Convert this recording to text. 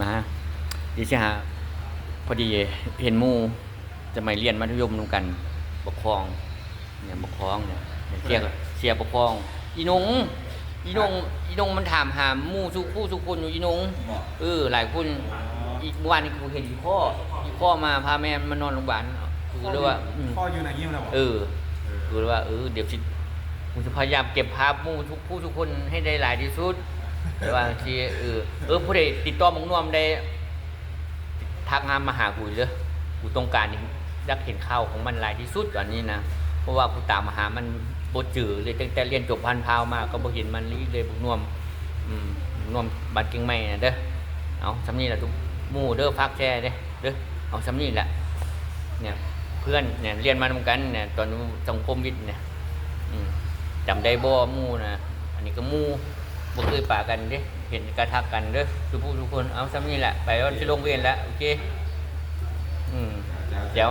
มาดิฉันพอดีเห็นหมู่จะไม่เรียนมัธยมนำกันปกครองเนี่ยปกครองเนี่ยเสียปกครองอีนงอีนงมันถามหาหมู่สุผู้สุคนอยู่อีนงหลายคนอีกวันนี้กูเห็นอีพ่อมาพาแม่มานอนโรงพยาบาลคือเรียกว่าพ่ออยู่ไหนยิ้มแล้วคือเรียกว่าเดี๋ยวกูจะพยายามเก็บภาพหมู่ทุกผู้ทุกคนให้ได้หลายที่สุดแต่ว่าที่ผู้ใดติดต่อมึงน่วมได้ทักงานมาหากูเลยกูต้องการอยากเห็นข่าวของมันหลายที่สุดตอนนี้นะเพราะว่ากูตามมาหามันบ่จือเลยตั้งแต่เรียนจบพันพาวมาก็บ่เห็นมันเลยบุกน่วมน่วมบัดเก่งใหม่นะเด้อเอาสำนี้แหละทุกหมู่เด้อพักแชร์เด้อเอาสำนี้แหละเนี่ยเพื่อนเนี่ยเรียนมาเหมือนกันเนี่ยตอนสังคมวิทย์เนี่ยจำได้บ่หมู่นะอันนี้ก็หมู่บ่เคยปะกันเด้เห็นกระทักกันเด้อทุกคนเอาซ้ำนี่แหละไปว่าที่โรงเรียนแล้วโอเคเดี๋ยว